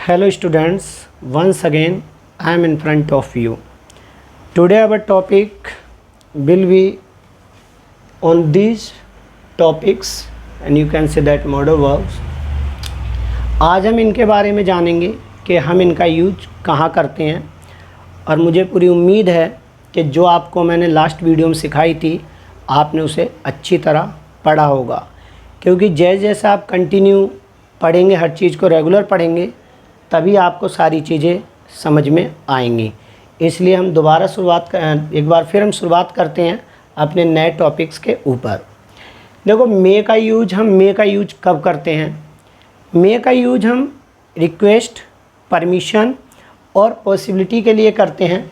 Hello students, once again I am in front of you. Today our topic will be on these topics and you can say that modal verbs. आज हम इनके बारे में जानेंगे कि हम इनका यूज कहाँ करते हैं और मुझे पूरी उम्मीद है कि जो आपको मैंने लास्ट वीडियो में सिखाई थी आपने उसे अच्छी तरह पढ़ा होगा, क्योंकि जैसे जैसे आप कंटिन्यू पढ़ेंगे, हर चीज़ को रेगुलर पढ़ेंगे, तभी आपको सारी चीज़ें समझ में आएंगी। इसलिए हम एक बार फिर हम शुरुआत करते हैं अपने नए टॉपिक्स के ऊपर। देखो, मे का यूज कब करते हैं? मे का यूज हम रिक्वेस्ट, परमिशन और पॉसिबिलिटी के लिए करते हैं।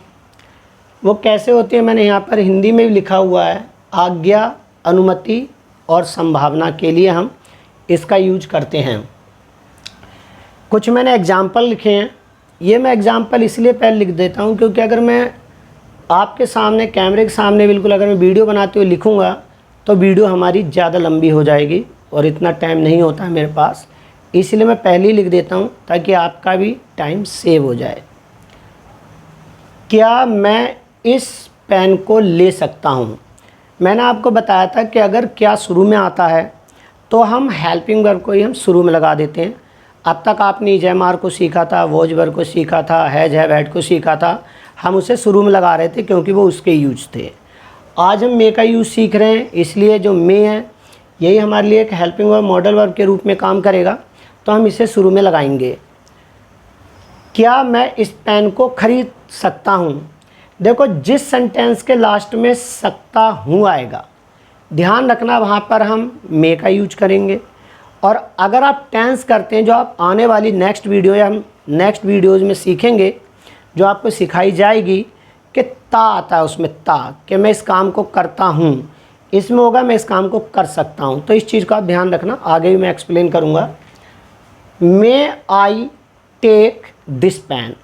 वो कैसे होते हैं मैंने यहाँ पर हिंदी में भी लिखा हुआ है। आज्ञा, अनुमति और संभावना के लिए हम इसका यूज करते हैं। कुछ मैंने एग्जाम्पल लिखे हैं। ये मैं एग्जाम्पल इसलिए पहले लिख देता हूँ क्योंकि अगर मैं आपके सामने, कैमरे के सामने बिल्कुल अगर मैं वीडियो बनाते हुए लिखूँगा तो वीडियो हमारी ज़्यादा लंबी हो जाएगी और इतना टाइम नहीं होता है मेरे पास। इसलिए मैं पहले ही लिख देता हूँ ताकि आपका भी टाइम सेव हो जाए। क्या मैं इस पेन को ले सकता हूँ? मैंने आपको बताया था कि अगर क्या शुरू में आता है तो हम हेल्पिंग वर्ब को ही हम शुरू में लगा देते हैं। अब तक आपने इज एम आर को सीखा था, वॉज वर्ब को सीखा था, हैज हैव हैड को सीखा था। हम उसे शुरू में लगा रहे थे क्योंकि वो उसके यूज थे। आज हम मे का यूज सीख रहे हैं, इसलिए जो मे है यही हमारे लिए एक हेल्पिंग वर्ब, मॉडल वर्ब के रूप में काम करेगा, तो हम इसे शुरू में लगाएंगे। क्या मैं इस पेन को खरीद सकता हूँ? देखो, जिस सेंटेंस के लास्ट में सकता हूँ आएगा, ध्यान रखना वहाँ पर हम मे का यूज करेंगे। और अगर आप टेंस करते हैं, जो आप आने वाली नेक्स्ट वीडियो या हम नेक्स्ट वीडियोज़ में सीखेंगे, जो आपको सिखाई जाएगी कि ता आता है उसमें, ता कि मैं इस काम को करता हूँ, इसमें होगा मैं इस काम को कर सकता हूँ। तो इस चीज़ को आप ध्यान रखना, आगे भी मैं एक्सप्लेन करूँगा। मे आई टेक दिस पेन।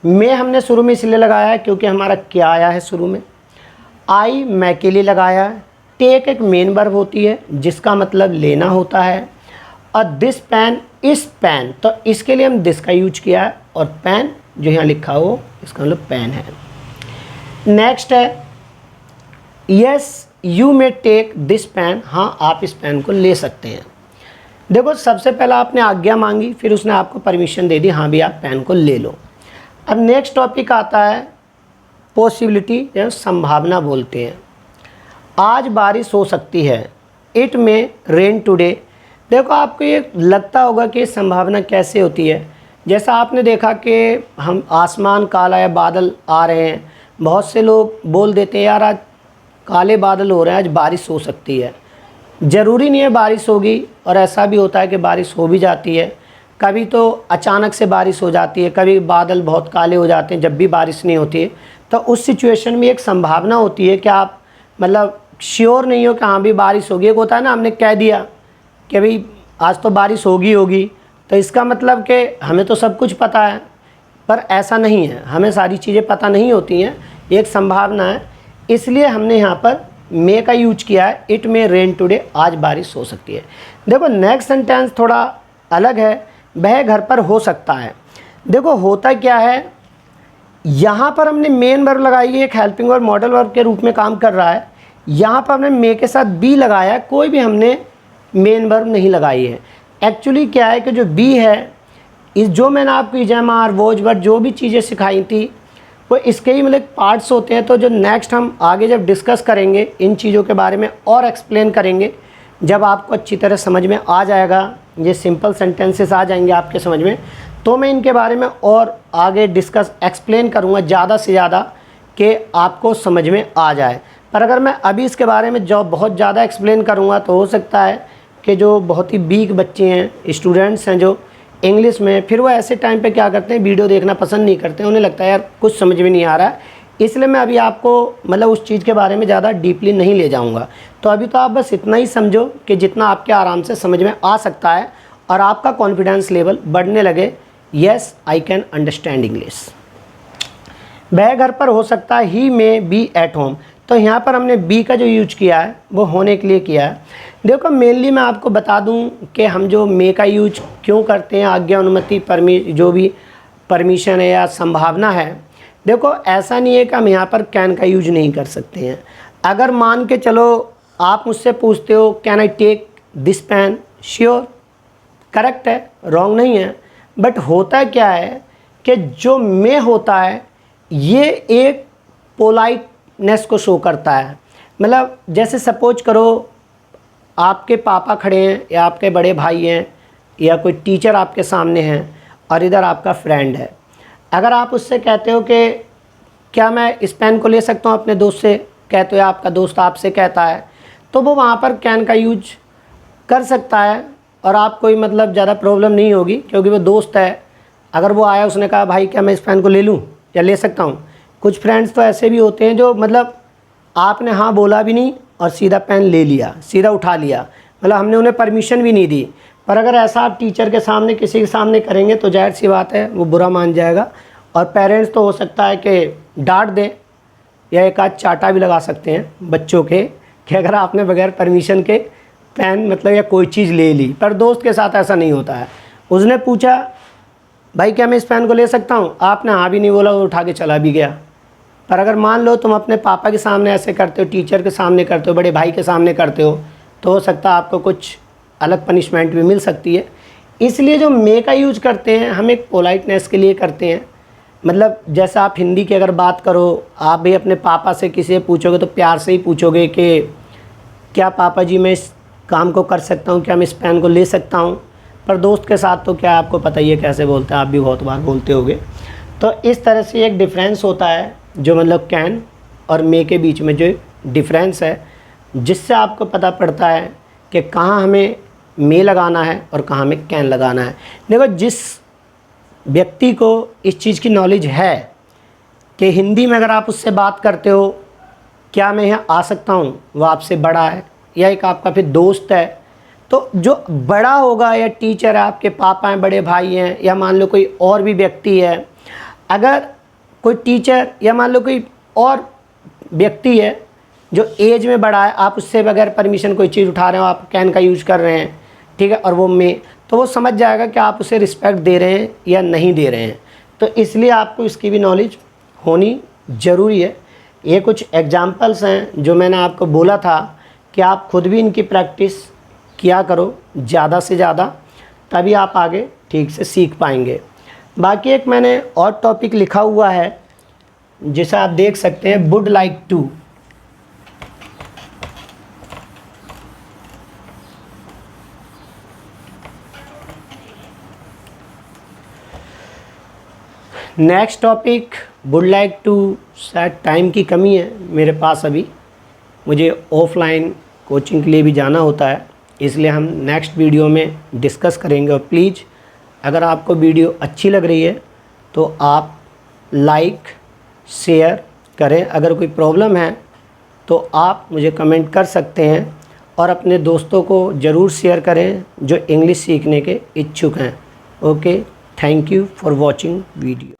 मे हमने शुरू में इसलिए लगाया है क्योंकि हमारा क्या आया है शुरू में। आई मैं के लिए लगाया है। टेक एक मेन वर्ब होती है जिसका मतलब लेना होता है। और दिस पेन, इस पेन, तो इसके लिए हम दिस का यूज किया है। और पेन जो यहाँ लिखा हो इसका मतलब पेन है। नेक्स्ट है yes you may take this pen. हाँ, आप इस पेन को ले सकते हैं। देखो, सबसे पहला आपने आज्ञा मांगी, फिर उसने आपको परमिशन दे दी, हाँ भी आप पेन को ले लो। अब नेक्स्ट टॉपिक आता है पॉसिबिलिटी या संभावना बोलते हैं। आज बारिश हो सकती है। इट में रेन टुडे। देखो, आपको ये लगता होगा कि संभावना कैसे होती है। जैसा आपने देखा कि हम आसमान काला है, बादल आ रहे हैं, बहुत से लोग बोल देते हैं यार आज काले बादल हो रहे हैं, आज बारिश हो सकती है। ज़रूरी नहीं है बारिश होगी, और ऐसा भी होता है कि बारिश हो भी जाती है। कभी तो अचानक से बारिश हो जाती है, कभी बादल बहुत काले हो जाते हैं जब भी बारिश नहीं होती है। तो उस सिचुएशन में एक संभावना होती है कि आप मतलब श्योर नहीं हो कि हाँ भी बारिश होगी। एक होता है ना, हमने कह दिया कि भाई आज तो बारिश होगी, तो इसका मतलब कि हमें तो सब कुछ पता है, पर ऐसा नहीं है, हमें सारी चीज़ें पता नहीं होती हैं, एक संभावना है। इसलिए हमने यहाँ पर मे का यूज किया है। इट मे रेन टुडे, आज बारिश हो सकती है। देखो, नेक्स्ट सेंटेंस थोड़ा अलग है। वह घर पर हो सकता है। देखो, होता क्या है, यहाँ पर हमने मेन वर्ब लगाई है, एक हेल्पिंग वर्ब, मॉडल वर्ब के रूप में काम कर रहा है। यहाँ पर हमने मे के साथ बी लगाया है, कोई भी हमने मेन वर्ब नहीं लगाई है। एक्चुअली क्या है कि जो बी है, इस जो मैंने आपको is am are, was verb जो भी चीज़ें सिखाई थी वो इसके ही मतलब पार्ट्स होते हैं। तो जो नेक्स्ट हम आगे जब डिस्कस करेंगे इन चीज़ों के बारे में और एक्सप्लेन करेंगे, जब आपको अच्छी तरह समझ में आ जाएगा, ये सिंपल सेंटेंसेस आ जाएंगे आपके समझ में, तो मैं इनके बारे में और आगे डिस्कस एक्सप्लेन करूँगा ज़्यादा से ज़्यादा कि आपको समझ में आ जाए। पर अगर मैं अभी इसके बारे में जो बहुत ज़्यादा एक्सप्लेन करूँगा तो हो सकता है कि जो बहुत ही वीक बच्चे हैं, स्टूडेंट्स हैं जो इंग्लिश में, फिर वो ऐसे टाइम पे क्या करते हैं, वीडियो देखना पसंद नहीं करते, उन्हें लगता है यार कुछ समझ में नहीं आ रहा है। इसलिए मैं अभी आपको मतलब उस चीज़ के बारे में ज़्यादा डीपली नहीं ले जाऊंगा। तो अभी तो आप बस इतना ही समझो कि जितना आपके आराम से समझ में आ सकता है और आपका कॉन्फिडेंस लेवल बढ़ने लगे। Yes I can understand English. वह घर पर हो सकता है, ही मे बी एट होम। तो यहाँ पर हमने बी का जो यूज किया है वो होने के लिए किया है। देखो मेनली मैं आपको बता दूं कि हम जो मे का यूज क्यों करते हैं, आज्ञा, अनुमति, जो भी परमिशन है या संभावना है। देखो ऐसा नहीं है कि हम यहाँ पर कैन का यूज नहीं कर सकते हैं। अगर मान के चलो आप मुझसे पूछते हो can I take this pen, sure, correct है, रॉन्ग नहीं है। बट होता क्या है कि जो मे होता है ये एक पोलाइटनेस को शो करता है। मतलब जैसे सपोज करो आपके पापा खड़े हैं या आपके बड़े भाई हैं या कोई टीचर आपके सामने हैं और इधर आपका फ्रेंड है। अगर आप उससे कहते हो कि क्या मैं इस पेन को ले सकता हूँ अपने दोस्त से, कहते हो आपका दोस्त आपसे कहता है, तो वो वहाँ पर कैन का यूज कर सकता है और आप कोई मतलब ज़्यादा प्रॉब्लम नहीं होगी, क्योंकि वो दोस्त है। अगर वो आया उसने कहा भाई क्या मैं इस पेन को ले लूँ या ले सकता हूँ। कुछ फ्रेंड्स तो ऐसे भी होते हैं जो मतलब आपने हाँ बोला भी नहीं और सीधा पेन ले लिया, सीधा उठा लिया, मतलब हमने उन्हें परमिशन भी नहीं दी। पर अगर ऐसा आप टीचर के सामने किसी के सामने करेंगे तो जाहिर सी बात है वो बुरा मान जाएगा और पेरेंट्स तो हो सकता है कि डांट दें या एक आध चाटा भी लगा सकते हैं बच्चों के कि अगर आपने बगैर परमिशन के पेन मतलब या कोई चीज़ ले ली। पर दोस्त के साथ ऐसा नहीं होता है। उसने पूछा भाई क्या मैं इस पेन को ले सकता हूँ, आपने हाँ भी नहीं बोला, वो उठा के चला भी गया। पर अगर मान लो तुम अपने पापा के सामने ऐसे करते हो, टीचर के सामने करते हो, बड़े भाई के सामने करते हो, तो हो सकता है आपको कुछ अलग पनिशमेंट भी मिल सकती है। इसलिए जो मे का यूज करते हैं हम एक पोलाइटनेस के लिए करते हैं। मतलब जैसा आप हिंदी की अगर बात करो, आप भी अपने पापा से किसी से पूछोगे तो प्यार से ही पूछोगे कि क्या पापा जी मैं इस काम को कर सकता हूँ, क्या मैं इस पेन को ले सकता हूँ। पर दोस्त के साथ तो क्या आपको पता ही है कैसे बोलते हैं, आप भी बहुत बार बोलते होगे। तो इस तरह से एक डिफरेंस होता है जो मतलब कैन और मे के बीच में जो डिफरेंस है, जिससे आपको पता पड़ता है कि कहाँ हमें मे लगाना है और कहाँ हमें कैन लगाना है। देखो जिस व्यक्ति को इस चीज़ की नॉलेज है कि हिंदी में अगर आप उससे बात करते हो क्या मैं यहाँ आ सकता हूँ, वो आपसे बड़ा है या एक आपका फिर दोस्त है, तो जो बड़ा होगा या टीचर है, आपके पापा हैं, बड़े भाई हैं, या मान लो कोई और भी व्यक्ति है, अगर कोई टीचर या मान लो कोई और व्यक्ति है जो एज में बड़ा है, आप उससे बगैर परमिशन कोई चीज़ उठा रहे हो, आप कैन का यूज़ कर रहे हैं, ठीक है, और वो में, तो वो समझ जाएगा कि आप उसे रिस्पेक्ट दे रहे हैं या नहीं दे रहे हैं। तो इसलिए आपको इसकी भी नॉलेज होनी ज़रूरी है। ये कुछ एग्जाम्पल्स हैं जो मैंने आपको बोला था कि आप खुद भी इनकी प्रैक्टिस किया करो ज़्यादा से ज़्यादा, तभी आप आगे ठीक से सीख पाएंगे। बाकी एक मैंने और टॉपिक लिखा हुआ है जिसे आप देख सकते हैं, would like to. Next topic would like to, शायद टाइम की कमी है मेरे पास, अभी मुझे ऑफलाइन कोचिंग के लिए भी जाना होता है, इसलिए हम नेक्स्ट वीडियो में डिस्कस करेंगे। और प्लीज़ अगर आपको वीडियो अच्छी लग रही है तो आप लाइक शेयर करें। अगर कोई प्रॉब्लम है तो आप मुझे कमेंट कर सकते हैं और अपने दोस्तों को ज़रूर शेयर करें जो इंग्लिश सीखने के इच्छुक हैं। Okay, thank you for watching video.